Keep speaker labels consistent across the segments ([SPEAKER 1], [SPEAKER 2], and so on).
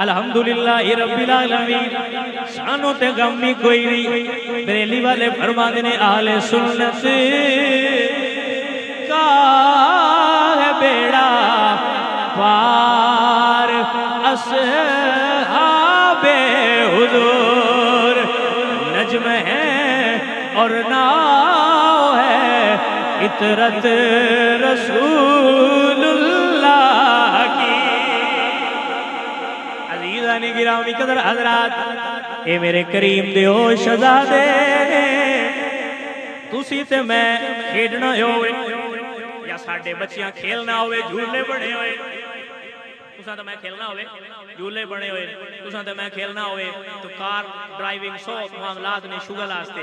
[SPEAKER 1] الحمدللہ رب العالمین شانوں تے غم نہیں کوئی نہیں بریلی والے فرماتے ہیں اہل سنت کا ہے بیڑا پار اصحاب حضور نجم ہے اور ناؤ ہے عطرت رسول اللہ کی عزیزان گرامی قدر حضرات اے میرے کریم دے او شہزادے تسی تے میں کھیڈنا ہوئے یا ساڑھے بچیاں کھیلنا ہوئے جھولے بڑھے ہوئے تساں تے میں کھیلنا ہوئے جھولے بڑھے ہوئے تساں تے میں کھیلنا ہوئے تو کار ڈرائیونگ سو معاملات نے شغل آستے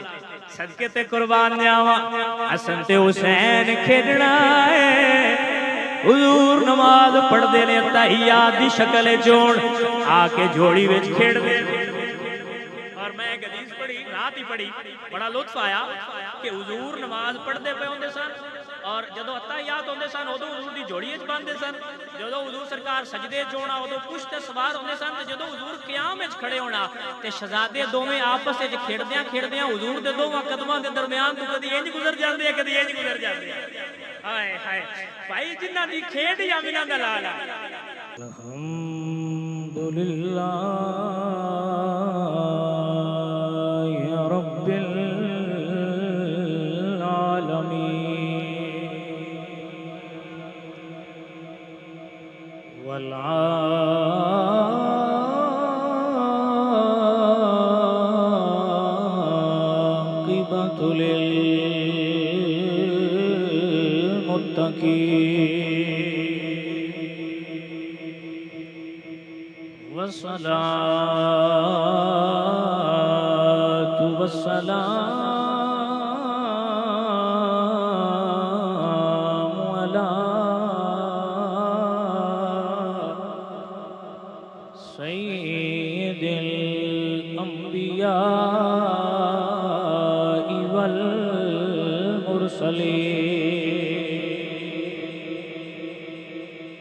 [SPEAKER 1] صدقے تے قربان جاواں حسن تے حسین کھیڈنا ہے حضور نماز پڑھ دے نے تحیات دی شکل چون آ کے جوڑی وچ کھیڑ دے اور میں ایک حدیث پڑھی رات ہی پڑھی بڑا لطف آیا کہ حضور نماز پڑھ دے پہ ہوندے سن اور جدو اتحیات ہوندے سن ادو حضور دی جوڑی وچ باندھے سن جدو حضور سرکار سجدے چونا ادو پشت سوار ہوندے سن تے جدو حضور قیام وچ کھڑے ہونا تے شہزادے دوویں آپس وچ کھیڑدیاں حضور دے دوواں قدماں دے درمیان تو کدی انج گزر جاندے ہیں کدی انج گزر جاندے ہیں ہائے ہائے بھائی جنہ دی کھیڈ یا مینا دا لالا الحمدللہ یا رب والعاقبۃ للمتقین والصلاة والسلام علی سید الانبیاء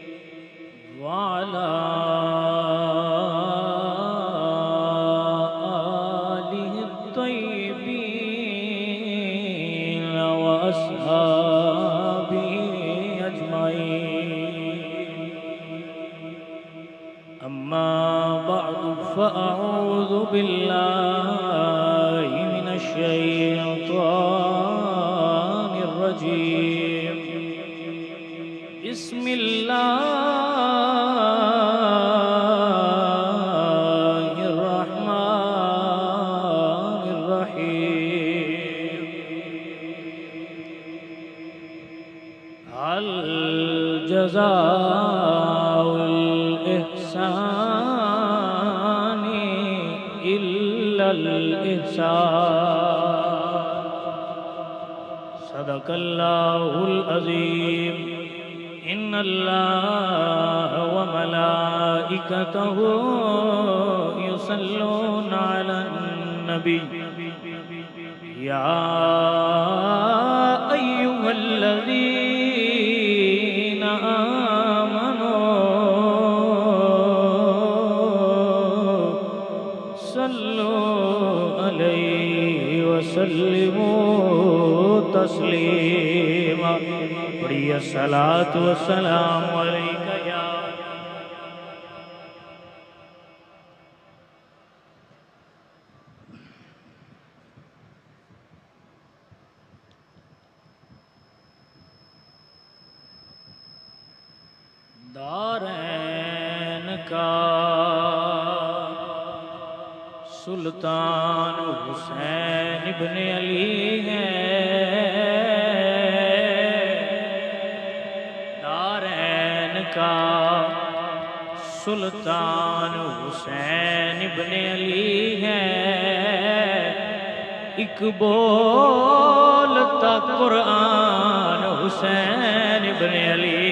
[SPEAKER 1] والمرسلین وعلی آلہ الطیبین واصحابہ اجمعین اما بعد فأعوذ بالله من الشيطان الرجيم بسم الله الرحمن الرحيم هل جزاء الإحسان إلا الإحسان صدق الله العظيم إن الله وملائكته يصلون على النبي يا أيها الذين آمنوا صلوا عليه وسلموا تسليما بڑی الصلاة والسلام علیکہ یا دارین کا سلطان حسین ابن علی ہے سلطان حسین ابن علی ہے ایک بولتا قرآن حسین ابن علی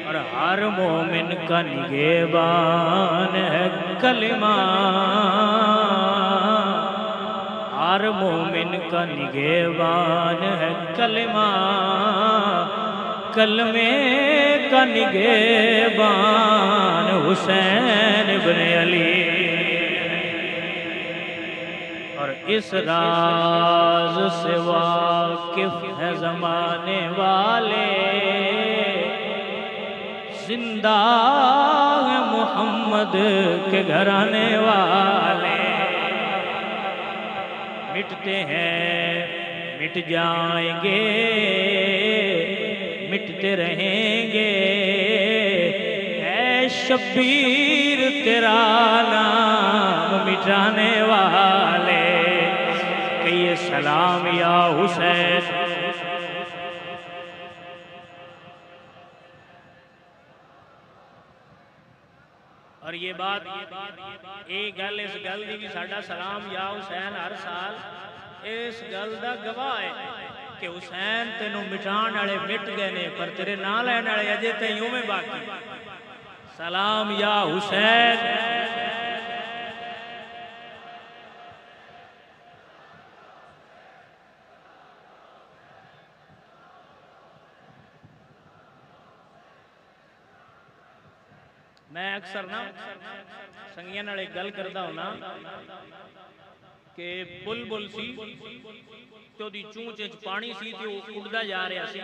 [SPEAKER 1] اور ہر مومن کا نگہبان ہے کلمہ ہر مومن کا نگہبان ہے کلمہ کلمے کا نگہبان حسین ابن علی، اور اس راز سے واقف ہے زمانے والے، زندہ ہے محمد کے گھرانے والے، مٹتے ہیں مٹ جائیں گے مٹتے رہیں گے، اے شبیر تیرا نام مٹانے والے، کہیے سلام یا حسین۔ اور یہ بات ایک گل اس گل دی بھی ساڈا سلام یا حسین ہر سال اس گل دا گواہ ہے کہ حسین تینوں مٹان والے مٹ گئے نے، پر تیرے نام لین والے اجے تائیں اوویں باقی۔ سلام یا حسین۔ میں اکثر نا سنگیاں نال ایک گل کردا ہونا کہ بلبل سی تے اودی چونچ وچ پانی سی تے او اڑدا جا رہا سی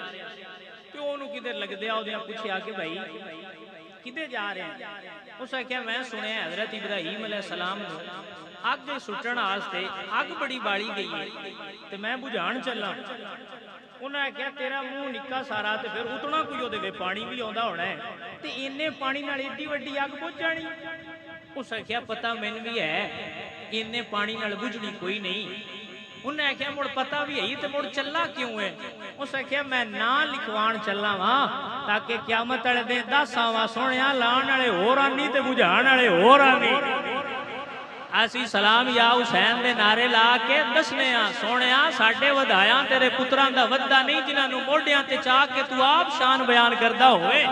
[SPEAKER 1] تے اونوں کدھر لگدیا اودیاں پوچھیا کہ بھائی کدھر جا رہے ہیں؟ اس نے کہا میں سنیا حضرت ابراہیم علیہ السلام نو اگ سٹن واسطے اگ بڑی بالی گئی ہے تے میں بجھان چلا۔ انہوں نے کہا تیرا منہ نکا سارا تے پھر اتنا کوئی او دے پانی بھی آندا ہونا ہے تے اینے پانی نال ایڈی وڈی اگ بجھ جانی۔ اس نے کہا پتہ مین بھی ہے اینے پانی نال بجھنی کوئی نہیں۔ انہوں نے کہا مڑ پتہ بھی ہے تے مڑ چلا کیوں ہے؟ اس نے کہا میں نام لکھوان چلا ہاں تاکہ قیامت والے دن دس آواں سونیا لان والے ہور آنی تے بجھان والے ہور آنی۔ اسی سلام یا حسین دے نعرے لا کے دسنے ہاں سونیا ساڈے ودھایاں تیرے پتراں دا ودا نہیں جنہاں نوں موڈیاں تے چاہ کے تو آپ شان بیان کردا ہوئے،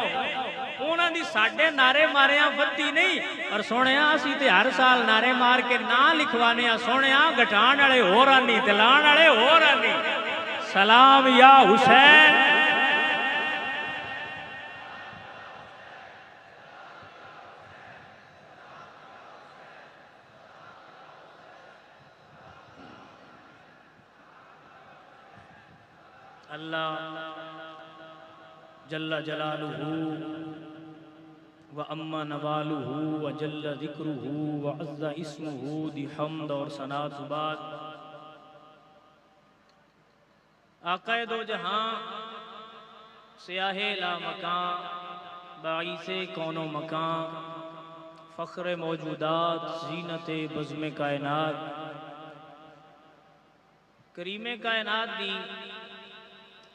[SPEAKER 1] انہاں دی ساڈے نعرے ماریاں ودی نہیں، اور سونیا اسی تے ہر سال نعرے مار کے نام لکھوانے ہاں سونیا گھٹان والے ہور آنی تے لان والے ہور آنی۔ سلام یا حسین۔ اللہ جل جلالہ وَأَمَّا نَوَالُهُ وَجَلَّ ذِكْرُهُ وَعَزَّ اسْمُهُ دی حمد اور ثنا تو بعد آقا دو جہاں سیاہ لا مکان باعث کون و مکان فخر موجودات زینت بزم کائنات کریم کائنات دی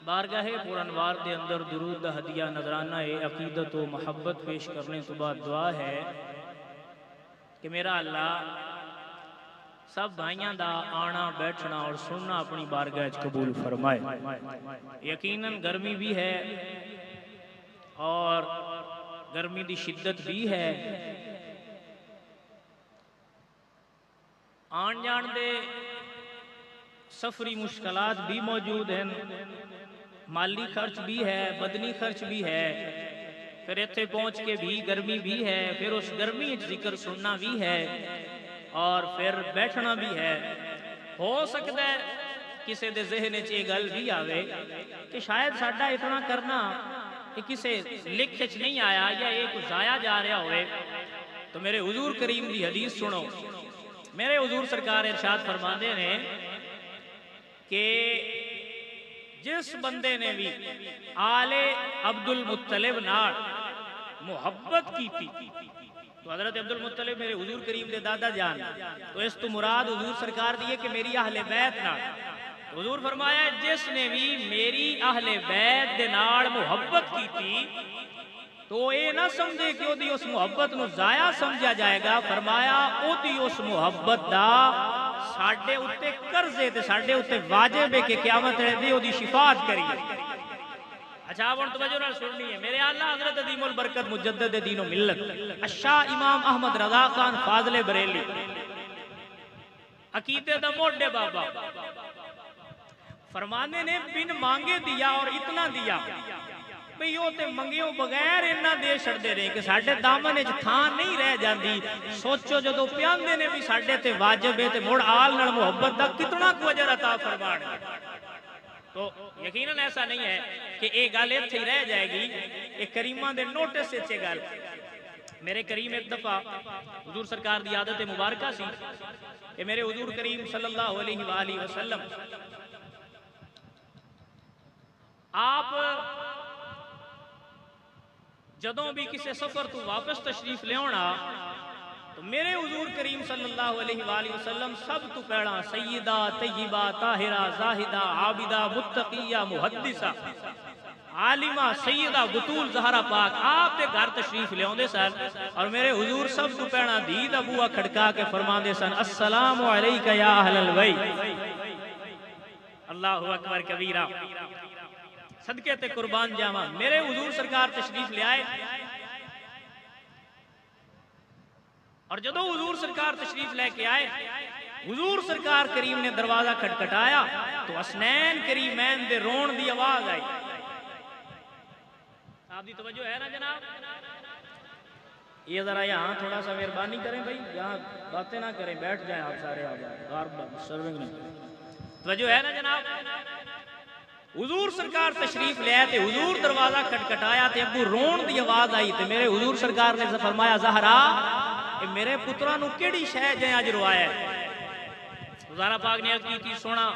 [SPEAKER 1] بارگاہ پرانوار دے اندر درود دا ہدیہ نظرانہ عقیدت و محبت پیش کرنے تو بعد دعا ہے کہ میرا اللہ سب بھائیاں دا آنا بیٹھنا اور سننا اپنی بارگاہ قبول فرمائے۔ یقیناً گرمی بھی ہے اور گرمی دی شدت بھی ہے، آن جان دے سفری مشکلات بھی موجود ہیں، مالی خرچ بھی ہے، بدنی خرچ بھی ہے، پھر ایتھے پہنچ کے بھی گرمی بھی ہے، پھر اس گرمی ذکر سننا بھی ہے اور پھر بیٹھنا بھی ہے۔ ہو سکتا ہے کسی دے ذہن چ گل بھی آوے کہ شاید ساڈا اتنا کرنا کسی لکھ چ نہیں آیا یا یہ کچھ ضائع جا رہا ہوئے، تو میرے حضور کریم دی حدیث سنو۔ میرے حضور سرکار ارشاد فرماندے نے کہ جس بندے نے بھی آل عبد المطلب نال محبت کی تھی، تو حضرت عبد المطلب میرے حضور کریم دے دادا جان، تو اس تو مراد حضور سرکار دیئے کہ میری اہل بیت نال، حضور فرمایا جس نے بھی میری اہل بیت دے نال محبت کی تھی تو اے نہ سمجھے کہ او دی اس محبت نو ضائع سمجھا جائے گا، فرمایا او دی اس محبت دا ساڑھے اتے قرضے تے ساڑھے اتے واجب ہے کہ قیامت رہے او دی شفاعت کریے۔ اچھا آپ ان توجہ نال سننی ہے، میرے اللہ حضرت عظیم البرکت مجدد دین و ملت الشاہ امام احمد رضا خان فاضل بریلی عقیدے دا موڈے بابا فرمانے نے بن مانگے دیا اور اتنا دیا، بھئی وہ تے منگیوں بغیر انہاں دے چھڑدے رہے کہ ساڈے دامن وچ تھان نہیں رہ جاندی. سوچو جدوں پیاندے نے بھی ساڈے تے واجب ہے تے مڑ آل نال محبت دا کتنا کو اجر عطا فرمان. تو یقیناً ایسا نہیں ہے کہ ایک گل اتھے ہی رہ جائے گی. ایک کریمہ دے نوٹس سے گل میرے کریم ایک دفعہ حضور سرکار دی عادت مبارکہ سی کہ میرے حضور کریم صلی اللہ علیہ وآلہ وسلم آپ جدوں بھی کسی سفر تو واپس تشریف لے ہونا تو میرے حضور کریم صلی اللہ علیہ وآلہ وسلم سب تو پہلا سیدہ طیبہ طاہرہ زاہدہ عابدہ متقیہ محدثہ عالمہ سیدہ بطول زہرا پاک آپ دے گھر تشریف لے ہوندے سن اور میرے حضور سب تو پہلا دید ابوہ کھڑکا کے فرماندے سن السلام علیکہ یا اہل البیت. اللہ اکبر کبیرہ. صدقے تے قربان جاواں میرے حضور سرکار تشریف لے آئے اور جدو حضور سرکار تشریف لے کے آئے حضور سرکار کریم نے دروازہ کھٹکھٹایا تو حسنین کریمین دے رون دی آواز آئی. آپ دی توجہ ہے نا جناب؟ یہ ذرا یہاں تھوڑا سا مہربانی کریں بھائی, یہاں باتیں نہ کریں, بیٹھ جائیں آپ سارے. آپ سرونگ نہیں توجہ ہے نا جناب؟ حضور سرکار تشریف لے آئے تے حضور دروازہ کھٹکھٹایا تے ابو رون دی آواز آئی تے میرے حضور سرکار نے فرمایا زہرا میرے پتران نو کیڑی شے جے اج روایا ہے؟ زہرا پاک نے عرض کی سونا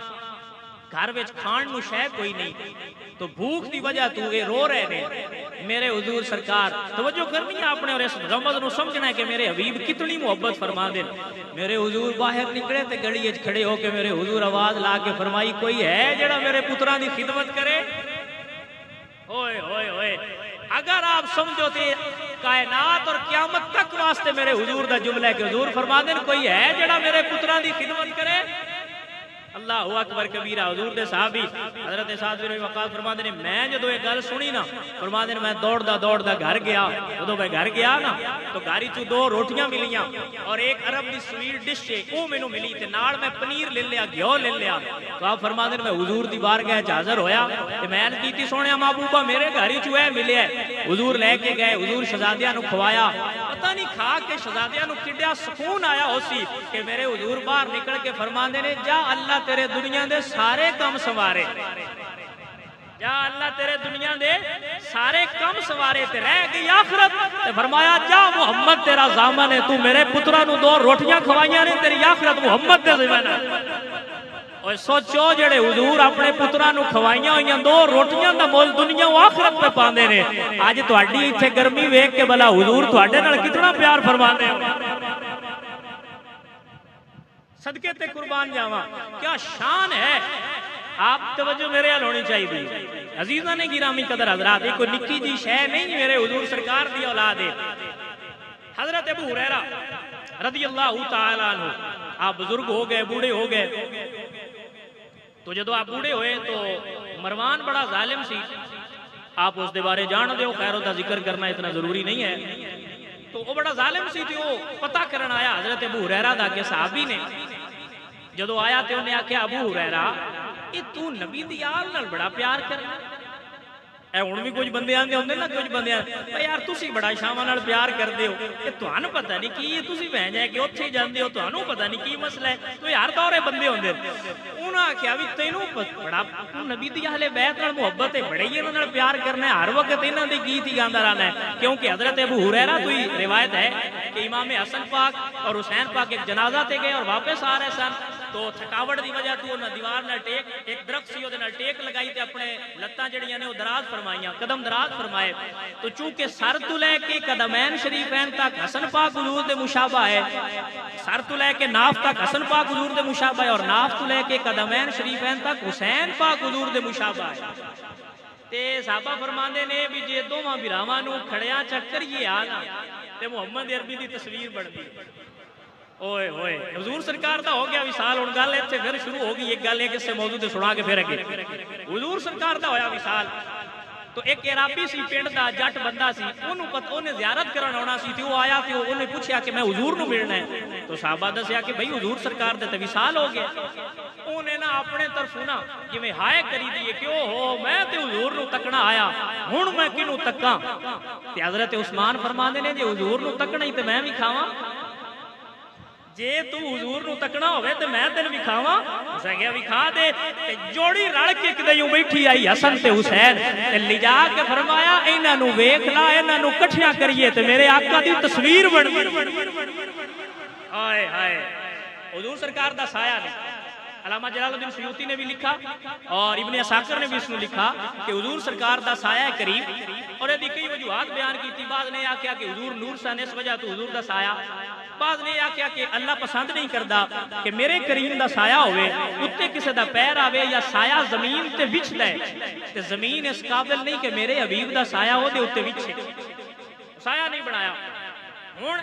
[SPEAKER 1] گھر وچ کھان نو شے کوئی نہیں تو بھوک دی وجہ تو اے رو رہے نے. میرے حضور سرکار توجہ کرنی ہے آپ نے اور اس رمض نو سمجھنا ہے کہ میرے حبیب کتنی محبت فرما دے. میرے حضور باہر نکلے تے گلی وچ کھڑے ہو کے میرے حضور آواز لا کے فرمائی کوئی ہے جڑا میرے پتراں دی خدمت کرے؟ اوئے ہوئے ہوئے. اگر آپ سمجھو تے کائنات اور قیامت تک واسطے میرے حضور دا جملہ ہے کہ حضور فرما دیں کوئی ہے جڑا میرے پتراں دی خدمت کرے؟ اللہ اکبر کبیرہ. حضور دے صحابی حضرت سعد بن وقاص فرماندے نے میں جدوں یہ گل سنی نا فرماندے نے میں دوڑدا گھر گیا. جدوں میں گھر گیا نا تو گھر وچ دو روٹیاں ملیاں اور ایک عرب دی سویٹ ڈش ہے وہ مینوں ملی تے نال میں پنیر لے لیا گھیو لے لیا. تو آپ فرماندے نے میں حضور دی بارگاہ وچ حاضر ہویا تے میں عرض کیتی سونیا محبوبہ میرے گھر وچ اے ملیا ہے. حضور لے کے گئے, حضور شہزادیاں نو کھوایا. پتہ نہیں کھا کے شہزادیاں نو کڈیا سکون آیا ہو سی کہ میرے حضور باہر نکل کے فرماندے نے جا اللہ تیرے دنیا دے سارے کم سوارے, جا اللہ تیرے دنیا دے سارے کم سوارے تے رہ گئی آخرت. تے فرمایا جا محمد تیرا ضامن ہے, تو میرے پتراں نو 2 روٹیاں کھوائیاں نے تیری آخرت محمد دے ذمہ ہے. اور سوچو جڑے حضور اپنے پتراں نو کھوائیاں ہوئیاں 2 روٹیاں دا مول دنیا و آخرت پہ پاندے نے. اج تہاڈی ایتھے گرمی ویکھ کے بلا حضور تہاڈے نال کتنا پیار فرماندے ہیں. صدقے تے قربان جاواں کیا شان ہے. آپ توجہ میرے حال ہونی چاہیے. عزیزاں نے گرامی قدر حضرات کوئی نکی جی شے نہیں میرے حضور سرکار دی اولاد ہے. حضرت ابو ہریرہ رضی اللہ تعالیٰ عنہ آپ بزرگ ہو گئے, بوڑھے ہو گئے. تو جدو آپ بوڑھے ہوئے تو مروان بڑا ظالم سی. آپ اس دے بارے جان دے ہو, خیر دا ذکر کرنا اتنا ضروری نہیں ہے. تو وہ بڑا ظالم سی تھی. وہ پتہ کرن آیا حضرت ابو ہریرہ دا کہ صحابی نے جدو آیا تے انہیں آکھیا ابو ہریرہ اے تو نبی دی آل نال بڑا پیار کرنا. اے ہن بھی کچھ بندے آندے ہوندے نا, کچھ بندے آندے یار تسی بڑا شاماں نال پیار کردے ہو, اے تہانوں پتہ نہیں کی تسی بہن جائے کہ اوتھے جاندے ہو, تہانوں پتہ نہیں کی مسئلہ ہے. تو یار دورے بندے ہوندے. انہاں آکھیا وی تینوں بڑا نبی دی اہل بیت نال محبت ہے, بڑے ہی انہاں نال پیار کرنا ہے, ہر وقت انہاں دی گیت ہی گاندا رہنا ہے. کیونکہ حضرت ابو ہریرہ تو ہی روایت ہے کہ امام حسن پاک اور حسین پاک ایک جنازہ تے گئے اور واپس آ رہے سن. تو تھکاوٹ دی وجہ تو انہاں دیوار نال ٹیک ایک درخت سی اودے نال ٹیک لگائی تے اپنے لتاں جڑیاں نے او دراز فرمائیاں, قدم دراز فرمائے. تو چونکہ سر تو لے کے قدمین شریفین تک حسن پاک حضور دے مشابہ ہے, سر تو لے کے ناف تک حسن پاک حضور دے مشابہ ہے, اور ناف تو لے کے قدمین شریفین تک حسین پاک حضور دے مشابہ ہے. تے صحابہ فرماندے نے بھی جے دوواں بھراواں نو کھڑیاں چکر یہ آنا تے محمد عربی دی تصویر بڑھدی. اوئے ہوئے حضور سرکار دا ہو گیا وصال. ہن گل ایتھے پھر شروع ہو گئی. ایک گل ہے کہ اس سے موضوع تے سنا کے پھر اگے حضور سرکار دا ہویا وصال. تو ایک عرابی سی پنڈ دا جٹ بندہ سی انہیں زیارت کرن آنا سی تے وہ آیا تے انہیں پوچھیا کہ میں حضور نو ملنا ہے تو صحابہ دسیا کہ بھئی حضور سرکار دے تے وصال ہو گیا انہیں نا اپنے طرف نا جویں ہائے کری دیے کہ او ہو میں تے حضور نو تکنا آیا ہن میں کینوں تکاں تے حضرت عثمان فرماندے نے جے حضور نو تکنا ہی تے میں وی کھاواں جے تو حضور نو تکنا ہوئے تے میں تین وکھاواں اسے کہیا وکھا دے تے جوڑی رل کے کدیوں بیٹھی آئی حسن تے حسین تے لے جا کے فرمایا انہاں نو ویکھ لا انہاں نو کٹھیاں کریے تے میرے آقا دی تصویر بن ہائے ہائے حضور سرکار دا سایہ نہیں علامہ جلال الدین سیوطی نے بھی لکھا اور ابن عساکر نے بھی اس نے لکھا کہ حضور سرکار دا سایہ قریب اور یہ کئی وجوہات بیان کی تھی بعض نے آکھیا کہ حضور نور سن اس وجہ تو حضور دا سایہ بعض نے آکھیا کہ اللہ پسند نہیں کردا کہ میرے کریم دا سایہ ہوئے اتے کسے دا پیر آوے یا سایہ زمین تے وچ دے تے زمین اس قابل نہیں کہ میرے حبیب دا سایہ ہو دے اتے وچ سایہ نہیں بنایا ہن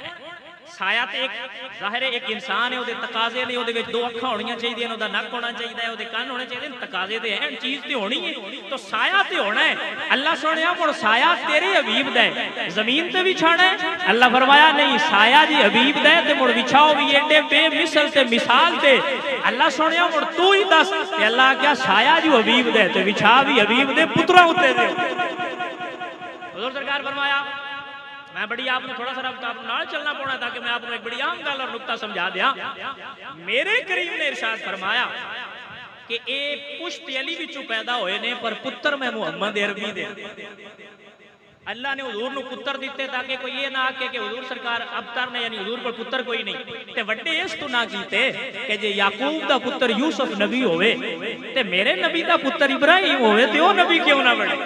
[SPEAKER 1] سایہ تے ایک ظاہر ایک انسان ہے او دے تقاضے نے او دے وچ دو اکھاں ہونیاں چاہیے او دا نک ہونا چاہیے او دے کان ہونے چاہیے تقاضے تے ہیں چیز تے ہونی ہے تو سایہ تے ہونا ہے اللہ سنیا ہن سایہ تیرے حبیب دا ہے زمین تے بھی چھاڑا ہے اللہ فرمایا نہیں سایہ جی حبیب دا ہے تے مڑ وچھاؤ بھی ایڈے بے مثل تے مثال تے اللہ سنیا مڑ تو ہی دس تے اللہ کیا سایہ جو حبیب دا ہے تے وچھا بھی حبیب دے پتراں اُتے دے حضور سرکار فرمایا میں بڑی آپ نے تھوڑا سا آپ نال چلنا پڑنا تاکہ میں آپ نے ایک بڑی عام گل اور نکتہ سمجھا دیا میرے کریم نے ارشاد فرمایا کہ اے پشت علی وچوں پیدا ہوئے نے پر پتر میں محمد عربی دے اللہ نے حضور نو پتر دیتے تاکہ کوئی یہ نہ آکے کہ حضور سرکار ابتر نے یعنی حضور پر پتر کوئی نہیں تے وڈے اس تو نہ کیتے کہ جے یعقوب دا پتر یوسف نبی ہوئے تے میرے نبی دا پتر ابراہیم ہوئے تے وہ نبی کیوں نہ بڑھے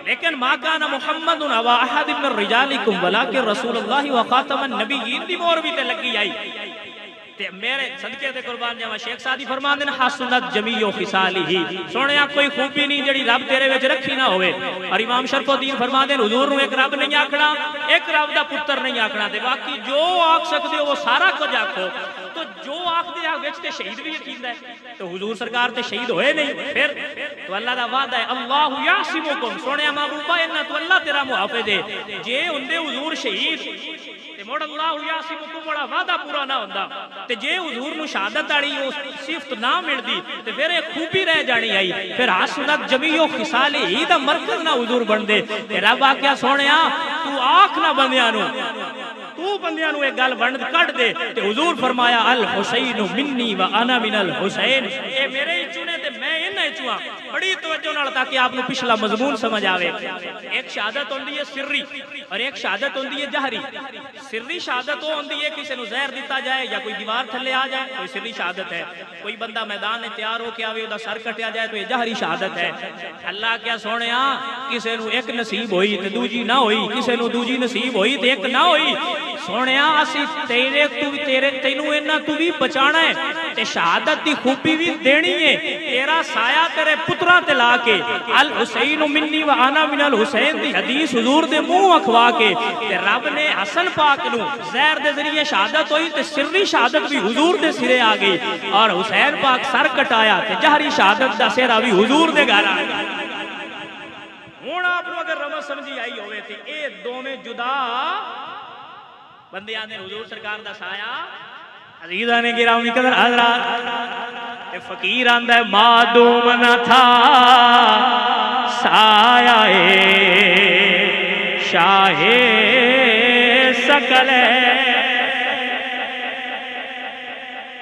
[SPEAKER 1] لیکن ما کان محمد ابا احد من رجالکم ولکن رسول اللہ وخاتم النبیین دی مہر بھی تے لگی آئی تے میرے صدقے تے قربان جاواں شیخ سعدی فرماندے نے حسنت جمیع خصالہ سونیا کوئی خوبی نہیں جڑی رب تیرے وچ رکھی نہ ہوئے اور امام شرف الدین فرماندے نے حضور نو ایک رب نہیں آکھنا ایک رب دا پتر نہیں آکھنا تے باقی جو آکھ سکدے ہو وہ سارا کچھ آکھو تو جو آکھ دے آ وچ تے شہید بھی یقین ہے تو حضور سرکار تے شہید ہوئے نہیں پھر تو اللہ دا وعدہ ہے اللہ یعصمکم سونیا محبوبہ انہاں تو اللہ تیرا محافظ ہے جے ہوندے حضور شہید تے مڑ اللہ یعصمکم بڑا وعدہ پورا نہ ہوندا تے جے حضور نو شہادت والی او صفت نہ ملدی تے پھر ایک خوبی رہ جانی آئی پھر حسنت جمیع خصالہ ہی دا مرکز نہ حضور بن دے تے رب آکھیا سونیا تو آکھ نہ بندیاں نو تو بندیاں نو ایک گل بند کٹ دے تے حضور فرمایا الحسین منی و انا من الحسین اے میرے ہی چنے تے میں انہاں چوں بڑی توجہ نال تاکہ آپ نو پچھلا مضمون سمجھ آوے ایک شہادت ہوندی ہے سری اور ایک شہادت ہوندی ہے جہری سری شہادت وہ ہوندی ہے کسی نو زہر دیتا جائے یا کوئی دیوار تھلے آ جائے کوئی سری شہادت ہے کوئی بندہ میدان میں تیار ہو کے آوے او دا سر کٹیا جائے تو یہ جہری شہادت ہے اللہ کیا سونیا کسی نو ایک نصیب ہوئی تے دوجی نہ ہوئی کسی نو دوجی نصیب ہوئی تے ایک نہ ہوئی سونیا اسی تینوں انہاں تو بھی بچانا ہے تے شہادت دی خوبی بھی دینی ہے تیرا سایہ تیرے پتراں تے لا کے الحسین منی و انا من الحسین دی حدیث حضور دے منہ اکھوا کے تے رب نے حسن پاک نو زہر دے ذریعے شہادت ہوئی تے سری شہادت بھی حضور دے سرے آ گئی اور حسین پاک سر کٹایا تے جہری شہادت دا سرا بھی حضور دے گھر آ گیا ہن آپ نو اگر رمز سمجھی آئی ہوئے تے اے دوویں جدا بندے آنے حضور سرکار دا سایہ عزیزانے گرامی قدر حضرات فقیر آندہ ہے معدوم نہ تھا سایہ شاہ سکل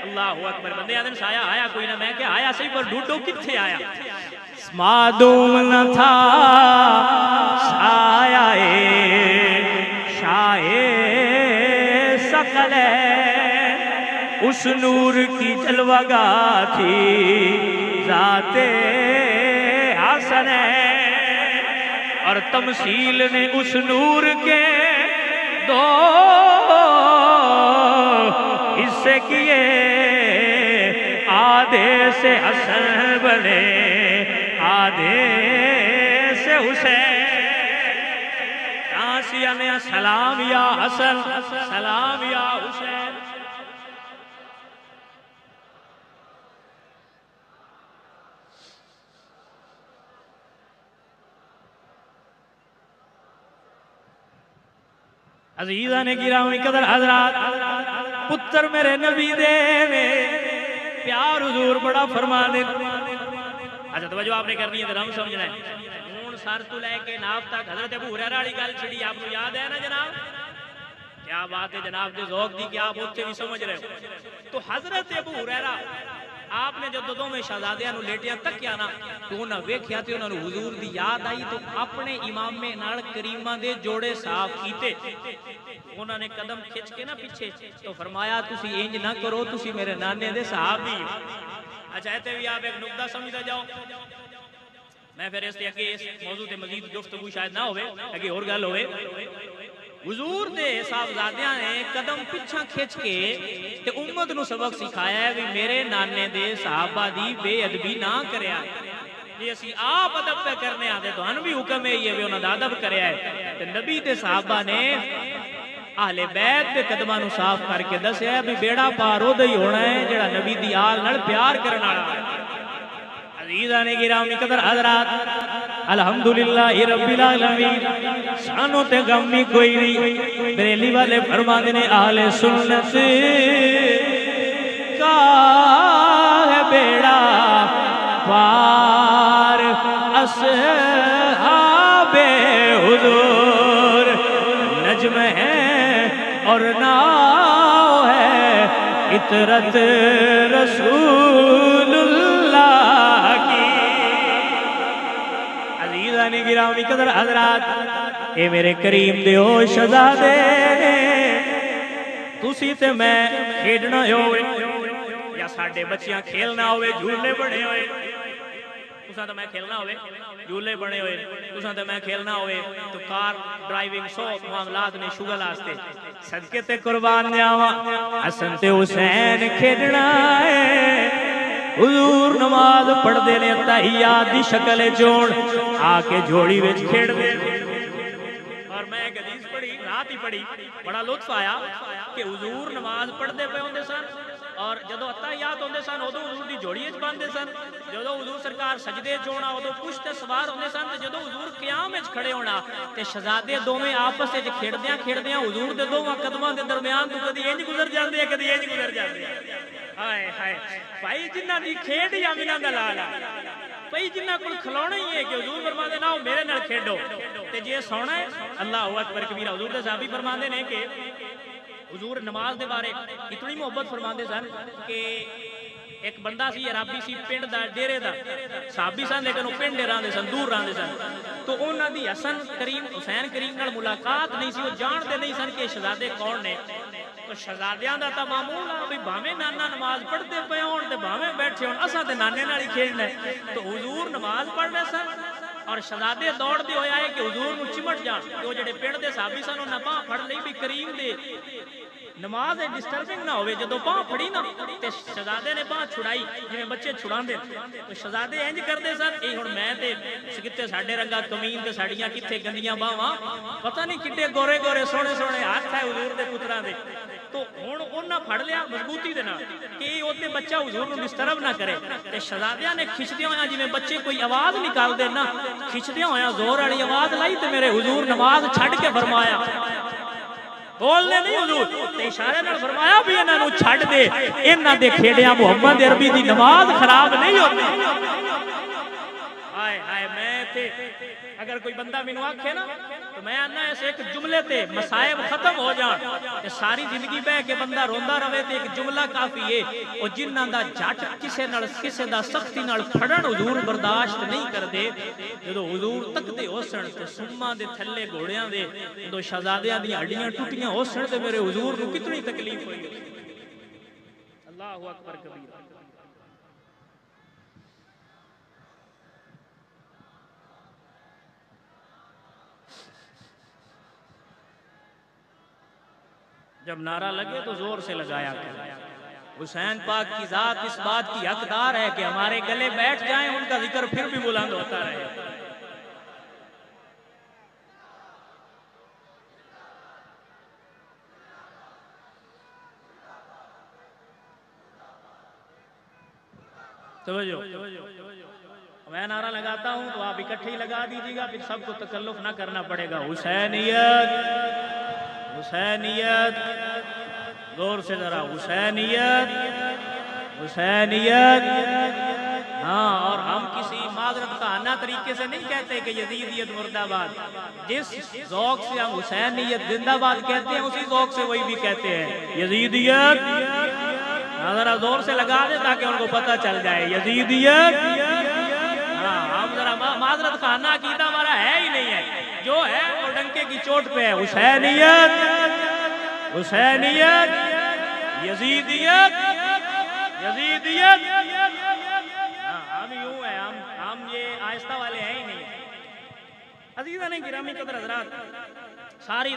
[SPEAKER 1] اللہ اکبر بندے آنے سایہ آیا کوئی نہ میں کہ آیا صحیح پر ڈھونڈو کتھے آیا معدوم نہ تھا سایہ شاہ سکل اس نور کی جلوگاہ تھی ذات حسن اور تمثیل نے اس نور کے دو حصے کیے آدھے سے حسن بنے آدھے سے حسین کاسیا میں سلام یا حسن سلام یا حسین عزیزاں نے گرامی قدر حضرات، پتر میرے نبی دے پیار حضور بڑا فرما دے۔ اچھا توجہ آپ نے کرنی ہے تو ہم سمجھنا ہے۔ ہون سر تو لے کے ناف تک حضرت ابو ہریرہ والی گل چھڑی، آپ کو یاد ہے نا جناب؟ کیا بات ہے جناب دے ذوق دی کہ آپ اتنے بھی سمجھ رہے ہو۔ تو حضرت ابو ہریرہ آپ نے جب دو میں شہزادیاں نو لیٹیاں تک کیا نا تو انہاں ویکھیا تے انہاں نو حضور دی یاد آئی تو اپنے امام میں نال کریمہ دے جوڑے صاف کیتے۔ انہاں نے قدم کھچ کے نا پیچھے تو فرمایا تسی انج نہ کرو، تسی میرے نانے دے صحابی۔ اچھا ایتے بھی آپ ایک نقطہ سمجھتا جاؤ، میں پھر اس اگے اس موضوع تے مزید گفتگو شاید نہ ہوئے، اگے اور گل ہوئے۔ حضور دے صاحبزادیاں نے قدم پیچھا کھچ کے تے امت نو سبق سکھایا ہے کہ میرے نانے دے صحابہ دی بے ادبی نہ کریا۔ یہ اسی آپ ادب پہ کرنے آتے تو ہن بھی حکم ہے یہ بھی انہاں دا ادب کریا ہے۔ تے نبی دے صحابہ نے اہل بیت دے قدماں نو صاف کر کے دسیا ہے بھی بیڑا پار اودے ہی ہونا ہے جڑا نبی دی آل نال پیار کرن والا ہے۔ عزیزاں نے گرامی قدر حضرات، الحمدللہ رب العالمین، شانوں تے غم بھی کوئی نہیں۔ بریلی والے فرماتے نے اہل سنت کا ہے بیڑا پار، اصحاب حضور نجم ہے اور ناؤ ہے عطرت رسول اللہ کی۔ عزیزاں نے گرامی قدر حضرات، اے میرے کریم دے او شہزادے، تسی تے میں کھیڈنا ہوئے یا ساڈے بچیاں کھیلنا ہوئے، جھولے بنے ہوئے، تساں تے میں کھیلنا ہوئے، جھولے بنے ہوئے، تساں تے میں کھیلنا ہوئے تو کار ڈرائیونگ سو معاملات نے شغل آستے صدقے تے قربان جاواں حسن تے حسین کھیڈنا ہے۔ حضور نماز پڑھ دے نے تحیات دی شکل چون آ کے جوڑی وچ کھیڑ دے۔ اور میں ایک حدیث پڑھی، رات ہی پڑھی، بڑا لطف آیا کہ حضور نماز پڑھ دے پہ ہوندے سن اور جدو اتحیات ہوندے سن ادو حضور دی جوڑی وچ باندھے سن، جدو حضور سرکار سجدے چونا ادو پشت سوار ہوندے سن، تے جدو حضور قیام وچ کھڑے ہونا تے شہزادے دوویں آپس وچ کھیڈدیاں کھیڈدیاں حضور دے دوواں قدماں دے درمیان تو کدی انج گزر جاندے ہیں کدی انج گزر جاندے ہیں۔ ہائے ہائے بھائی جنہ دی کھیڈ یا مینا دا لالا بھائی جنہ کول کھلونا ہی ہے کہ حضور فرماندے نہ میرے نال کھیڈو تے جے سونا ہے اللہ اکبر کبیرہ۔ حضور دے صحابی فرماندے نے کہ حضور نماز دے بارے اتنی محبت فرماندے سن کہ ایک بندہ سی عربی سی پنڈ دا ڈیرے دا صحابی سن لیکن وہ پنڈ راندے سن، دور راندے سن، تو انہاں دی حسن کریم حسین کریم نال ملاقات نہیں سی، وہ جانتے نہیں سن کہ شہزادے کون نے۔ تو شہزادیاں دا تا معمول ہے بھی بھاویں نانا نماز پڑھتے پے ہون تے بھاویں بیٹھے ہون اساں تے نانے نال ہی کھیڈنا ہے۔ تو حضور نماز پڑھ رہے سن اور شہزادے دوڑ دے ہوئے آئے کہ حضور نو چمٹ جان، کہ وہ جڑے پنڈ دے صحابی سن انہاں باہ پھڑ لئی بھی کریم دے نماز ڈسٹربنگ نہ ہوئے۔ جدو باہ پھڑی نا تے شہزادے نے باہ چھڑائی جویں بچے چھڑاندے، تو شہزادے انج کردے سن اے ہن میں تے کتے ساڈے رنگا کمین تے ساڈیاں کتھے گندیاں باواں، پتہ نہیں کڈے گورے گورے سونے سونے ہاتھ ہے حضور دے پتراں دے۔ تو ہن انہاں پھڑ لیا مضبوطی دے نال کہ اوتے بچہ حضور نو ڈسٹرب نہ کرے، تے شہزادیاں نے کھچدیاں ہویاں جویں بچے کوئی آواز نکال دے نا، کھچدیاں ہویاں زور والی آواز لائی تے میرے حضور نماز چھڈ کے فرمایا، بولنے نہیں حضور تے اشارے نال فرمایا بھی انہاں نو چھڈ دے، انہاں دے کھیڑیاں محمد عربی دی نماز خراب نہیں ہوتی۔ ہائے ہائے میں تے اگر کوئی بندہ مینوں آکھے نا تو میں آنا ایسے ایک جملے تے مسائب ختم ہو جان تے ساری زندگی بہ کے بندہ روندا رہے تے ایک جملہ کافی ہے، او جنہاں دا جٹ کسے نال کسے دا سختی نال پھڑن حضور برداشت نہیں کردے، جدوں حضور تکدے ہوسن تے سما دے تھلے گھوڑیاں دے جدوں شہزادیاں دی ہڈیاں ٹوٹیاں ہوسن تے میرے حضور نو کتنی تکلیف ہوئی۔ اللہ اکبر کبیرہ۔ جب نعرہ لگے تو زور سے لگایا کریں۔ حسین پاک کی ذات اس بات کی حقدار ہے کہ ہمارے گلے بیٹھ جائیں، ان کا ذکر پھر بھی بلند ہوتا رہے۔ توجہ، میں نعرہ لگاتا ہوں تو آپ اکٹھے ہی لگا دیجیے گا، پھر سب کو تکلف نہ کرنا پڑے گا۔ حسینیت حسینیت، غور سے ذرا، حسینیت، حسینیت. ہاں، اور ہم کسی معذرت کا انا طریقے سے نہیں کہتے کہ یزیدیت مرد آباد. جس ذوق سے ہم حسینیت زندہ آباد کہتے ہیں اسی ذوق سے وہی بھی کہتے ہیں یزیدیت. ذرا زور سے لگا دیں تاکہ ان کو پتہ چل جائے یزیدیت. ہاں، ہم ذرا معذرت کا انا عقیدہ ہمارا ہے ہی نہیں ہے، جو ہے وہ ڈنکے کی چوٹ پہ ہے. حسینیت، حسینیت، یزیدیت، یزیدیت. ہم یوں ہیں، ہم یہ آہستہ والے ہیں ہی نہیں. عزیزان گرامی قدر حضرات، ساری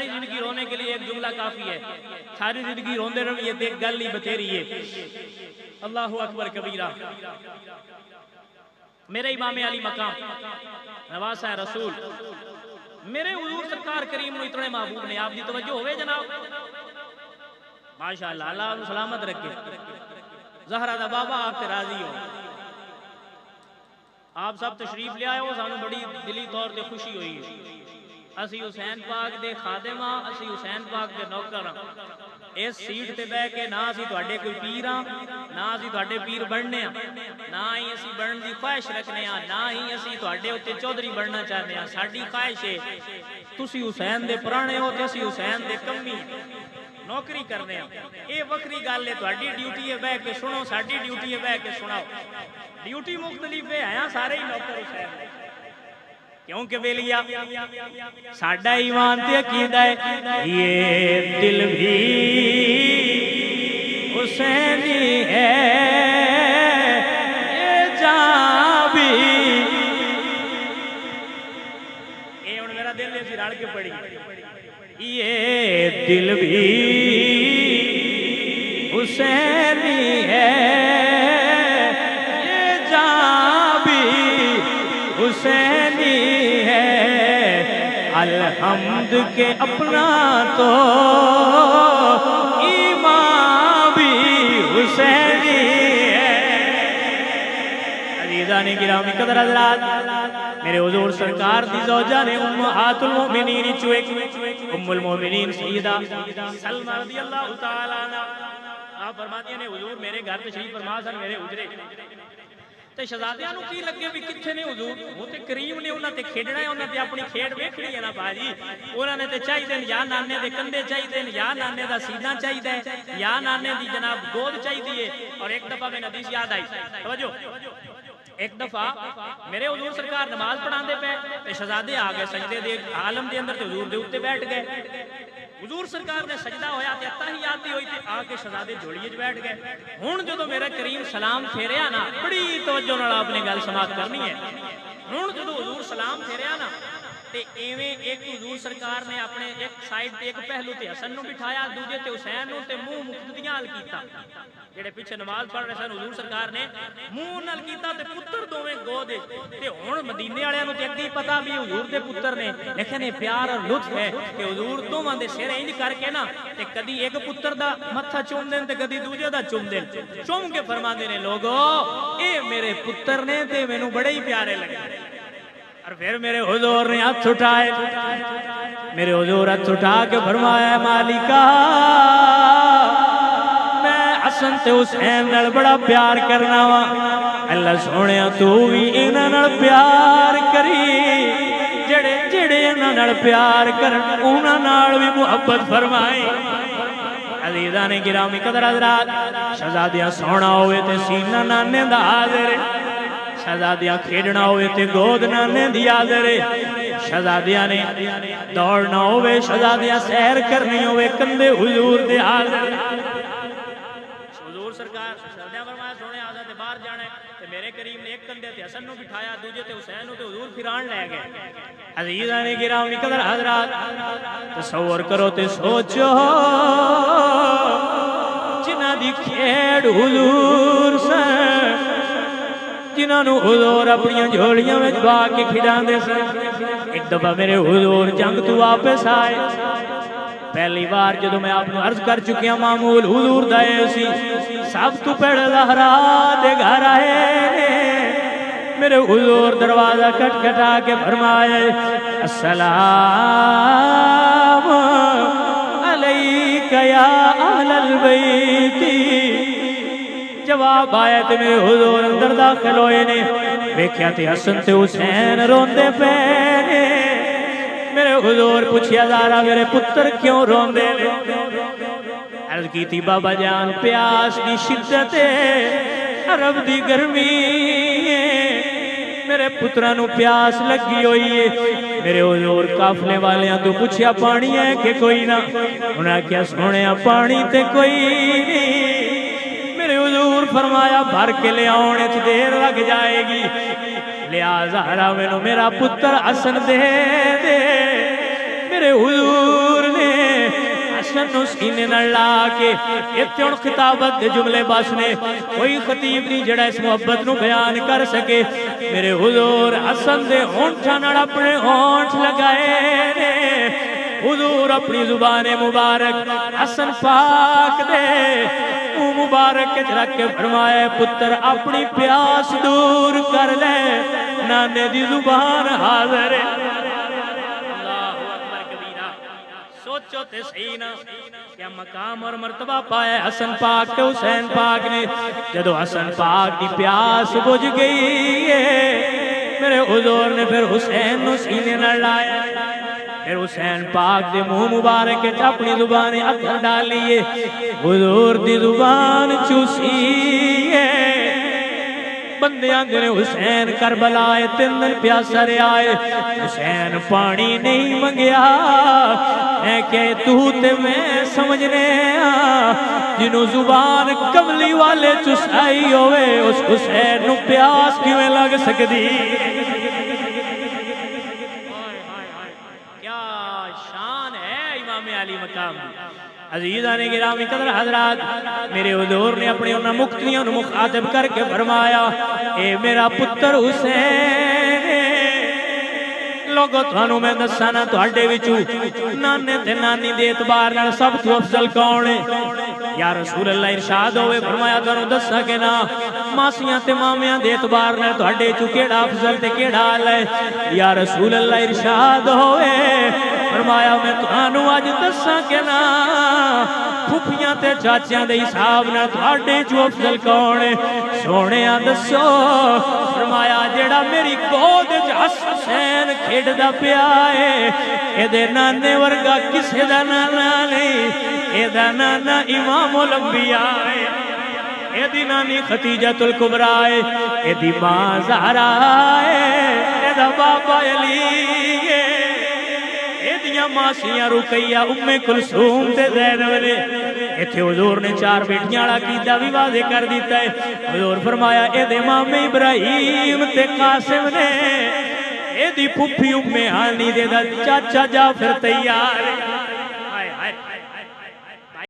[SPEAKER 1] زندگی رونے کے لیے ایک جملہ کافی ہے. ساری زندگی روندے رہیے دیکھ گل ہی بتھیری ہے. اللہ اکبر کبیرہ. میرے امام علی مقام نواسہ رسول میرے حضور سرکار کریم نو اتنے محبوب نے. آپ دی توجہ ہوئے جناب؟ ماشاءاللہ، اللہ انہوں سلامت رکھے. زہرہ دا بابا آپ تے راضی ہو. آپ سب تشریف لے آئے ہو، سانو بڑی دلی طور تے خوشی ہوئی ہے. اسی حسین پاک دے خادم ہاں، اسی حسین پاک دے نوکر ہاں. اس سیٹ تے بہ کے نہ اسی تواڈے کوئی پیر ہاں، نہ اسی تواڈے پیر بننے ہاں، نہ ہی اسی بنن دی خواہش رکھنے ہاں، نہ ہی اسی تواڈے اوتے چودھری بننا چاہتے ہیں. ساڈی خواہش ہے تسی حسین دے پرانے ہو تے اسی حسین دے کمی نوکری کرنے ہیں. اے وکری گل ہے، تہاڈی ڈیوٹی ہے بہ کے سنو، ساڈی ڈیوٹی ہے بہ کے سناؤ. ڈیوٹی مختلف ہے، ہیں سارے ہی نوکر حسین دے. کیونکہ ویلیا ساڈا ایمان تے عقیدہ ہے یہ دل بھی حسینی ہے، یہ جان بھی. اے ہن میرا دل ہے سی رل کے پڑھی. یہ دل بھی حسینی ہے، یہ جان بھی حسینی ہے. الحمد کے اپنا تو ایمان بھی حسینی ہے. عزیزان گرامی قدر حضرات، میرے حضور سرکار دی زوجہ نے امہات المومنین چوئے ام المومنین سیدہ سلمہ رضی اللہ تعالیٰ عنہ. آپ فرماتی ہیں حضور میرے گھر تشریف فرما سن میرے اجرے تے شہزادیاں نو کی لگے بھی کتھے نے حضور؟ وہ تے کریم نے انہاں تے کھیڈنا ہے، انہاں تے اپنی کھیڈ ویکھنی ہے نا باجی. انہاں نے تے چاہیے یا نانے دے کندھے چاہیے، یا نانے دا سینہ چاہیے، یا نانے دی جناب گود چاہیے. اور ایک دفعہ میں حدیث یاد آئی، توجہ. ایک دفعہ میرے حضور سرکار نماز پڑھان دے پہ شہزادے آ گئے سجدے دے عالم دے اندر تے حضور دے اوتے بیٹھ گئے. حضور سرکار نے سجدہ ہویا تے تحیات دی ہوئی تے آ کے شہزادے جوڑیے وچ بیٹھ گئے. ہن جدوں میرا کریم سلام پھیریا نا، بڑی توجہ نال آپ نے گل سماعت کرنی ہے. ہن جدوں حضور سلام پھیریا نا تے ایویں ایک حضور سرکار نے اپنے ایک سائیڈ تے ایک پہلو تے حسن نو بٹھایا، دوجے تے حسین نو تے منہ مقتدیاں حل کیتا. جڑے پیچھے نماز پڑھ رہے سن حضور سرکار نے منہ نال کیتا تے پتر دوویں گود تے ہن مدینے والےاں نو تے اگے پتہ بھی حضور دے پتر نے، لیکن یہ پیار اور لطف ہے کہ حضور دوواں دے سر انج کر کے نا تے کدی ایک پتر دا متھا چوم دین تے کدی دوجے دا چوم دین. چوم کے فرماندے نے لوگو اے میرے پتر نے تے مینوں بڑے ہی پیارے لگے. اور پھر میرے حضور نے ہاتھ اٹھائے، میرے حضور ہاتھ اٹھا کے فرمایا مالکا حسن تے حسین نال بڑا پیار کرنا وا. اللہ سونیا تو بھی انہاں نال پیار کری، جڑے جڑے انہاں نال پیار کرن انہاں نال بھی محبت فرمائی. عزیزان گرامی قدر حضرات، شہزادیاں سونا ہوئے تے سینہ نانے دا حاضر ہے، شہزادیاں کھیڈنا ہوئے تے گود نانے دی حاضر ہے. شہزادیاں نے دوڑنا ہوئے، شہزادیاں سیر کرنی ہوئے کندھے حضور دے حاضر ہے. سرکار شہزادیاں فرمایا سونے آزا تے باہر جانا ہے تے میرے کریم نے ایک کندھے تے حسن نو بٹھایا، دوجے تے حسین نو تے حضور پھران لے گئے. عزیزان گرامی قدر حضرات، تصور کرو تے سوچو جنہاں دی کھیڑ حضور سن، جنہاں نو حضور اپنی جھولیاں وچ پا کے کھڈاندے سن. ایک دفعہ میرے حضور جنگ تو واپس آئے. پہلی بار جدو میں آپ نے عرض کر چکیا معمول حضور دائے سی، سب تو پہلے زہرا دے گھر آئے. میرے حضور دروازہ کٹ کٹا کے فرمائے السلام یا اہل البیت، جواب آیا تے میرے حضور اندر داخل ہوئے نے، ویکھیا تے حسن تے حسین روندے پے نے۔ میرے حضور پوچھیا زارا میرے پتر کیوں روندے نے؟ عرض کی تھی بابا جان پیاس دی شدت ہے، عرب دی گرمی ہے، میرے پترانو پیاس لگی ہوئی ہے۔ میرے حضور قافلے والیاں تو پوچھیا پانی ہے کہ کوئی نہ؟ انہاں کیا سونے پانی تے کوئی نہیں۔ میرے حضور فرمایا بھر کے لے آنے چ دیر لگ جائے گی، لہذا زہرا مینوں میرا پتر حسن دے دے۔ میرے حضور نے حسن نو سینے نال لا کے اتنے ہن خطابت دے جملے بس نے، کوئی خطیب نہیں جڑا اس محبت نو بیان کر سکے۔ میرے حضور حسن دے ہونٹاں نال اپنے ہونٹ لگائے نے، حضور اپنی زبان مبارک حسن پاک دے منہ مبارک رکھ کے فرمایا پتر اپنی پیاس دور کر لے، نانے دی زبان حاضر ہے۔ اللہ اکبر کبیرہ، سوچو تے صحیح نا کیا مقام اور مرتبہ پایا حسن پاک تے حسین پاک نے۔ جدو حسن پاک دی پیاس بجھ گئی ہے، میرے حضور نے پھر حسین نو سینے نال لایا، پھر حسین پاک دے منہ مبارک اپنی زبان اتھر ڈالیے، حضور دی زبان چوسیے۔ بندے آندے نے حسین کربلا آئے 3 دن پیاسا رہے آئے، حسین پانی نہیں منگیا، اے کہ تو تے میں سمجھنے جنہوں زبان کملی والے چسائی ہوئے، اس حسین نو پیاس کیویں لگ سکدی؟ علی مقام عزیزان گرامی قدر حضرات، میرے حضور نے اپنے انہاں مقتدیاں نو مخاطب کر کے فرمایا اے میرا پتر حسین، لوگو تھانوں میں دسانا تہاڈے وچوں نانے تے نانی دے اعتبار نال سب تو افضل کون ہے؟ یا رسول اللہ ارشاد ہوئے فرمایا تھانوں دسا کہ نا ماسیاں تے مامیاں دے اعتبار نال تہاڈے چوں کیڑا افضل تے کیڑا اعلی ہے؟ یا رسول اللہ ارشاد ہوئے فرمایا میں تانوں اج دساں کہ نا پھپھیاں تے چاچیاں دے حساب نال تہاڈے چوں افضل کون ہے؟ سونےاں دسو۔ فرمایا جیڑا میری گود وچ حسین کھیڈدا پیا ہے، اے دے نانے ورگا کسے دا نانا نہیں، اے دا نانا امام الانبیاء ہے، اے دی نانی خدیجۃ الکبریٰ ہے، اے دی ماں زہرا ہے، اے دا بابا علی ہے، ماسیاں رقیہ ام کلثوم تے زینب نے۔ ایتھے حضور نے 4 بیٹیاں والا عقیدہ بھی واضح کر دیتا ہے۔ حضور فرمایا اے دے امام ابراہیم تے قاسم نے، اے دی پھپھی ام ہانی دے دا چاچا جعفر تیار ہے۔